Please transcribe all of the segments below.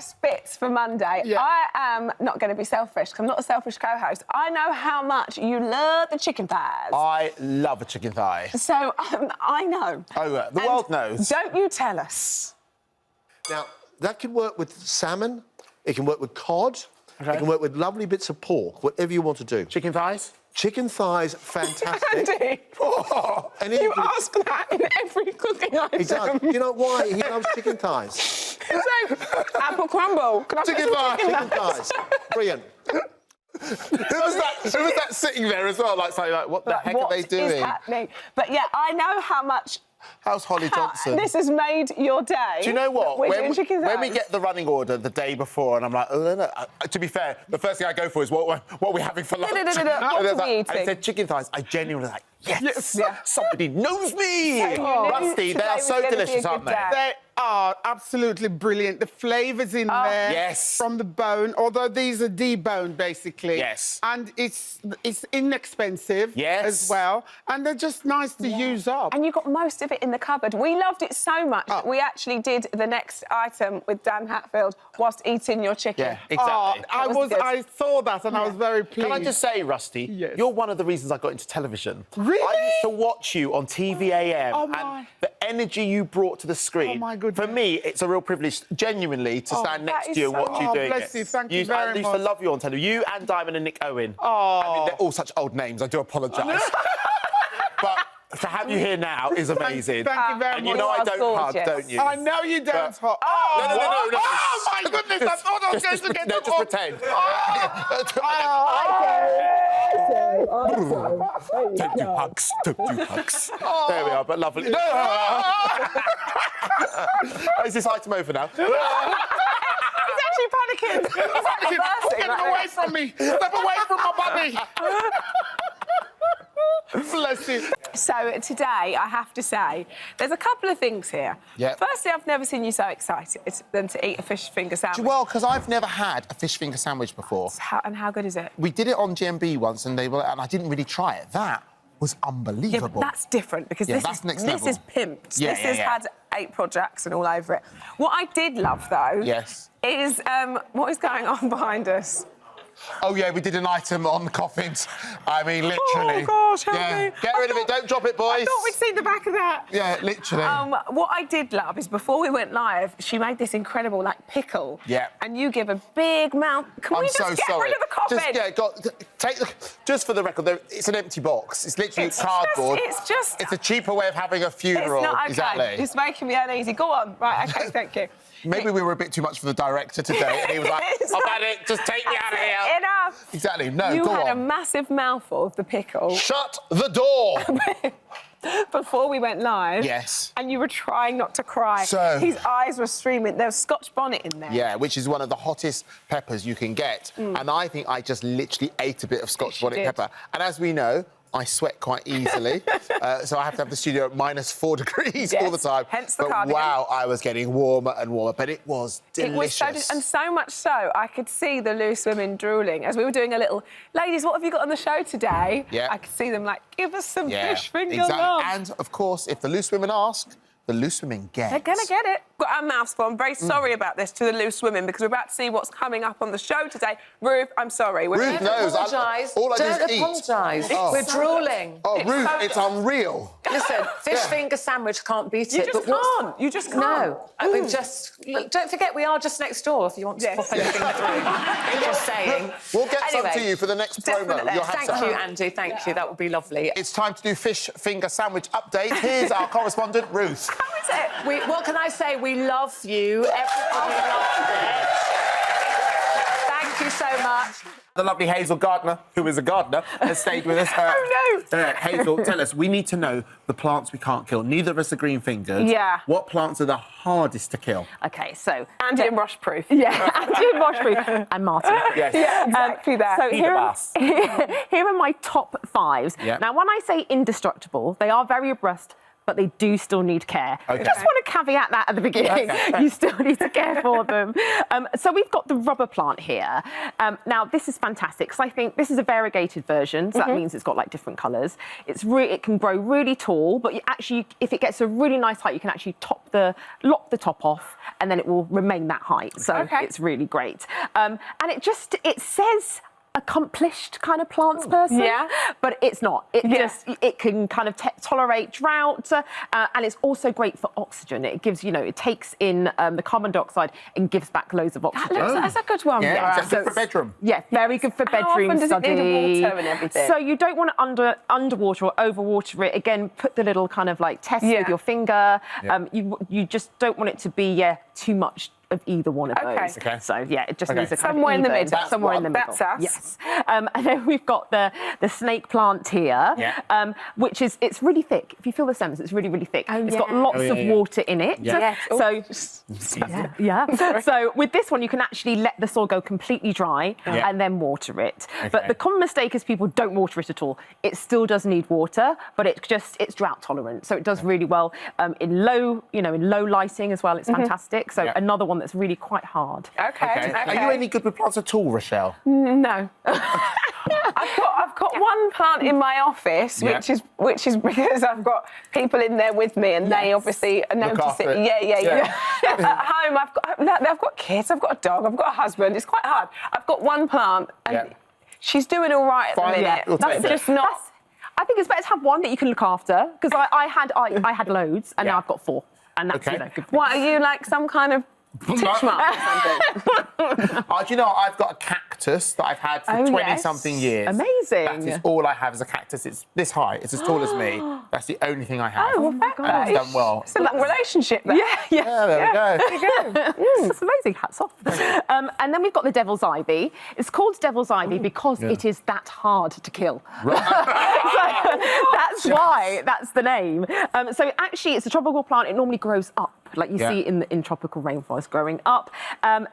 best bits for Monday. Yeah. I am not going to be selfish, because I'm not a selfish co-host. I know how much you love the chicken thighs. I love a chicken thigh. So I know. Oh, the world knows. Don't you tell us. Now, that can work with salmon, it can work with cod, it can work with lovely bits of pork, whatever you want to do. Chicken thighs? Chicken thighs, fantastic. Andy, And you ask that in every cooking item. He does. You know why? He loves chicken thighs. So, apple crumble. Can I put Chicken some thighs. Chicken thighs. Brilliant. Who was that sitting there as well? Like, saying, like, what the heck are they doing? What is happening? But yeah, I know how much. How's Holly Johnson? This has made your day. Do you know what? We're doing chicken thighs. When we get the running order the day before, and I'm like, oh, no. To be fair, the first thing I go for is what are we having for lunch? No. What And are we I eating? said chicken thighs. I genuinely was like, yes, Yeah. somebody knows me. So you knew Rusty, they today are was so gonna be a delicious, good aren't they? day. They are absolutely brilliant. The flavour's in there. Yes. From the bone, although these are deboned, basically. Yes. And it's inexpensive as well. And they're just nice to use up. And you got most of it in the cupboard. We loved it so much that we actually did the next item with Dan Hatfield whilst eating your chicken. Yeah, exactly. I saw that and I was very pleased. Can I just say, Rusty, Yes. you're one of the reasons I got into television. Really? I used to watch you on TVAM, Oh, and my. the energy you brought to the screen. Oh, my goodness. For me, it's a real privilege, genuinely, to stand next that to you and is watch so- you doing bless it. you, thank you very I used much. to love you on television. You and Diamond and Nick Owen. Oh. I mean, they're all such old names. I do apologise. But to have you here now is amazing. Thank you very And much. you know I You are don't hug, gorgeous. don't you? I know you don't. But- Oh, No. Oh, my goodness, I thought I was going to get No, the just pretend. Don't do hugs. Don't do hugs. There we are, but lovely. No! Is this item over now? He's actually panicking. He's actually bursting. Get away from me. Step away from my body. Bless you. So today, I have to say, there's a couple of things here. Yeah. Firstly, I've never seen you so excited than to eat a fish finger sandwich. Well, because I've never had a fish finger sandwich before. How good is it? We did it on GMB once, and I didn't really try it. That was Yeah, unbelievable. but that's different because Yeah, this that's is next this level. is pimped. Yeah, this yeah, has yeah. had April Jackson all over it. What I did love, though, Yes. is what is going on behind us. Oh, yeah, we did an item on the coffins. I mean, literally. Oh, gosh, help yeah. me. Get rid of it. Don't drop it, boys. I thought we'd seen the back of that. Yeah, literally. What I did love is before we went live, she made this incredible, like, pickle. Yeah. And you give a big mouth. Can we I'm just so get sorry. rid of the coffin? Just for the record, it's an empty box. It's literally cardboard. It's a cheaper way of having a funeral. It's not okay. Exactly. It's making me uneasy. Go on. Right, OK, thank you. Maybe we were a bit too much for the director today, and he was like, "I've had it. Just take me out of here." Enough. Exactly. No, You go had a on. massive mouthful of the pickle Shut the door. before we went live. Yes. And you were trying not to cry. So- His eyes were streaming. There was Scotch bonnet in there. Yeah, which is one of the hottest peppers you can get. And I think I just literally ate a bit of Scotch bonnet did. pepper. And as we know, I sweat quite easily, so I have to have the studio at -4 degrees all the time. Hence the but cardigan. wow, I was getting warmer and warmer, but it was delicious. It was so, and so much so, I could see the loose women drooling as we were doing a little, ladies, what have you got on the show today? Yeah. I could see them like, give us some Yeah, fish finger exactly. love. And of course, if the loose women ask, the loose women get. They're going to get it. Got our mouths full. I'm very sorry about this to the loose women because we're about to see what's coming up on the show today. Ruth, I'm sorry. Ruth knows. Apologise. All I do Don't is eat. apologise. We're drooling. Oh, Ruth, it's unreal. Listen, fish finger sandwich can't beat You it. just but what's- can't. You just can't. No, we've just. Look, don't forget, we are just next door. If you want to Yes. pop anything through, just saying. We'll get some Anyway, to you for the next definitely. promo. You'll have Thank some. you, Andy. Thank you. That would be lovely. It's time to do fish finger sandwich update. Here's our correspondent, Ruth. How is it? What can I say? We love you. Everybody loves it. Thank you so much. The lovely Hazel Gardner, who is a gardener, has stayed with us. Oh, no. Hazel, tell us, we need to know the plants we can't kill. Neither of us are green-fingered. Yeah. What plants are the hardest to kill? OK, so... Andy and Rush proof. Yeah, Andy and Washproof. And Martin. Yes. Yeah, exactly that. So Be here the are, boss. here are my top 5s. Yeah. Now, when I say indestructible, they are very robust, but they do still need care. Okay. I just want to caveat that at the beginning. You still need to care for them. So we've got the rubber plant here. Now, this is fantastic, because I think this is a variegated version, so that means it's got, like, different colours. It can grow really tall, but you actually, if it gets a really nice height, you can actually lock the top off, and then it will remain that height. So it's really great. And it says accomplished kind of plants person, but it's not. It can kind of tolerate drought, and it's also great for oxygen. It gives, it takes in the carbon dioxide and gives back loads of oxygen. That's a good one. Yeah, so for bedroom. Yeah, very good for bedroom How often does study. it need water and everything? So you don't want to underwater or overwater it. Again, put the little kind of like test with your finger. You just don't want it to be too much of either one of those. Okay. So yeah, it just needs a kind somewhere of in the even. middle. Somewhere in the middle. That's us. Yes. And then we've got the snake plant here, which is, it's really thick. If you feel the stems, it's really, really thick. It's got lots of water in it. So so with this one, you can actually let the soil go completely dry and then water it. But the common mistake is people don't water it at all. It still does need water, but it's drought tolerant. So it does really well in low lighting as well. It's fantastic. So another one that's really quite hard. Okay. Are you any good with plants at all, Rochelle? No. I've got one plant in my office, which is because I've got people in there with me, and they obviously notice it. Yeah. At home, I've got kids, I've got a dog, I've got a husband. It's quite hard. I've got one plant, and she's doing all right at the minute. That's just not. I think it's better to have one that you can look after, because I had loads, and now I've got 4. And that's, good. What, are you like some kind of titch mark or something? Do you know, I've got a cactus that I've had for 20-something years. Amazing. That is all I have is a cactus. It's this high. It's as tall as me. That's the only thing I have. Oh, well, and it's done well. It's a little relationship there. Yeah, there we go. That's amazing. Hats off. And then we've got the devil's ivy. It's called devil's ivy because it is that hard to kill. So that's why that's the name. So actually, it's a tropical plant. It normally grows up, like you see in tropical rainforest growing up.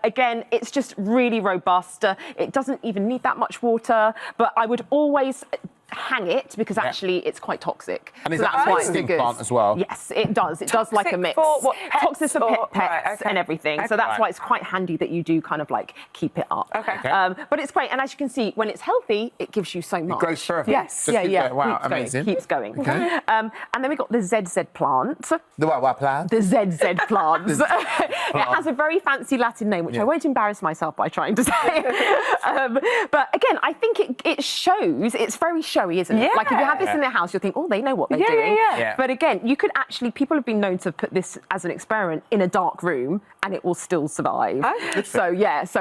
Again, it's just really robust. It doesn't even need that much water, but I would always hang it because actually it's quite toxic. And is so that that's a why nesting it's good. plant as well? Yes, it does. It does like a mix. For what, Toxic for pets right, and everything. So that's why it's quite handy that you do kind of like keep it up. But it's great, and as you can see, when it's healthy, it gives you so much. It grows forever. Yes, Wow, amazing. Keeps going. And then we've got the ZZ plant. The what plant? The ZZ plant. It has a very fancy Latin name, which I won't embarrass myself by trying to say. But again, I think it shows, it's very showy, isn't it? Like if you have this in their house, you'll think, oh, they know what they're doing. But again, you could actually, people have been known to put this as an experiment in a dark room and it will still survive. So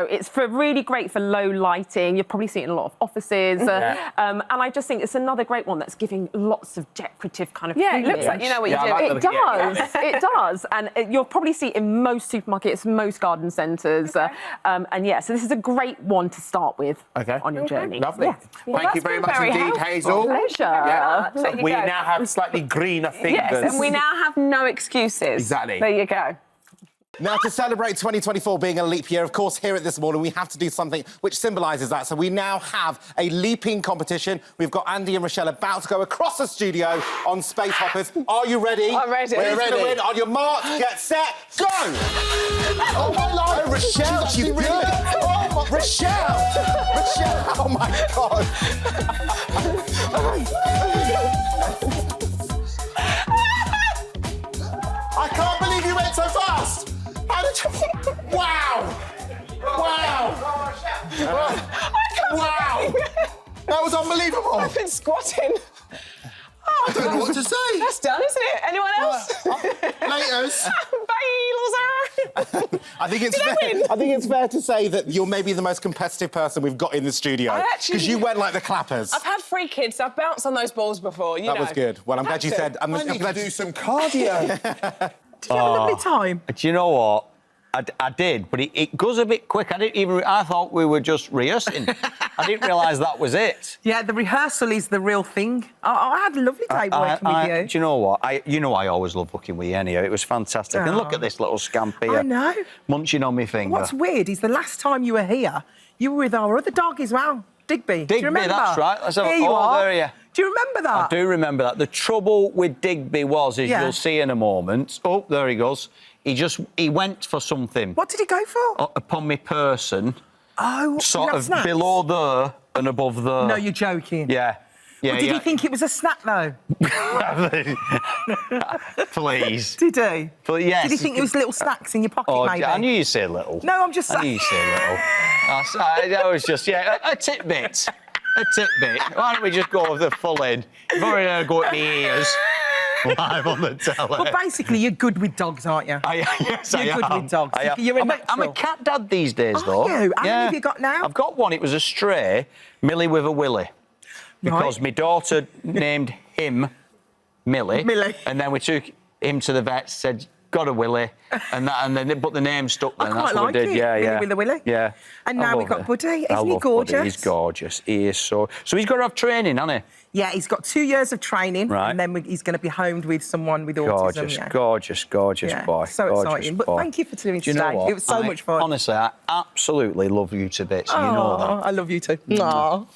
it's really great for low lighting. You'll probably see it in a lot of offices. And I just think it's another great one that's giving lots of decorative kind of it looks like you know what you're doing. It does. It does. And you'll probably see it in most supermarkets, most garden centres. And so this is a great one to start with on your journey. Lovely. Thank you very much indeed, Hazel. Pleasure. So we now have slightly greener fingers. Yes, and we now have no excuses. Exactly. There you go. Now, to celebrate 2024 being a leap year, of course, here at This Morning, we have to do something which symbolises that. So we now have a leaping competition. We've got Andi and Rochelle about to go across the studio on Space Hoppers. Are you ready? I'm ready. We're ready. To win. On your mark, get set, go! Oh, my Lord. Oh, Rochelle, she's really good. Oh, Rochelle! Rochelle, oh, my God. I can't believe you went so fast. How did you... Wow! Wow! Wow! That was unbelievable. I've been squatting. I don't know what to say. That's done, isn't it? Anyone else? Laters. Bye, loser. I think it's fair to say that you're maybe the most competitive person we've got in the studio. Because you went like the clappers. I've had 3 kids, so I've bounced on those balls before, you know. That was good. Well, I'm glad you said... I'm glad to do some cardio. Did you have a lovely time? Do you know what? I did, but it goes a bit quick. I thought we were just rehearsing. I didn't realise that was it. Yeah, the rehearsal is the real thing. I had a lovely day working with you. Do you know what? I always love working with you anyhow. It was fantastic. And look at this little scamp here. I know. Munching on my finger. What's weird is the last time you were here, you were with our other dog as well. Digby. Digby, do you remember? that's right. Let's have Here you are. there you. Do you remember that? I do remember that. The trouble with Digby was, as you'll see in a moment... Oh, there he goes. He went for something. What did he go for? Upon me person. Oh, sort of below there and above there. No, you're joking. Yeah. Yeah, Did he think it was a snack, though? Please. Did he? But yes. Did he think it was little snacks in your pocket, maybe? I knew you'd say little. No, I'm just saying. I knew you'd say little. I was just, a tidbit. A tidbit. Why don't we just go with the full in? You've already go at my ears. Live on the telly. Well, basically, you're good with dogs, aren't you? Yes, I am. You're good with dogs. You're a natural. I'm a cat dad these days, though. Are you? How many have you got now? I've got one. It was a stray, Millie with a Willie. Because my daughter named him Millie. Millie. And then we took him to the vet, said, got a Willie. And then, but the name stuck then. I quite That's what like we did. it. Yeah, Millie with a Willie. Yeah. And now we've got Buddy. Isn't he love gorgeous? Buddy. He's gorgeous. He is so he's got to have training, hasn't he? Yeah, he's got 2 years of training, Right. and then he's going to be homed with someone with Gorgeous, autism. gorgeous Yeah, boy. so gorgeous exciting. boy. But thank you for doing Do you know today. what? It was so much fun. Honestly, I absolutely love you to bits. You know that. I love you too. Aww.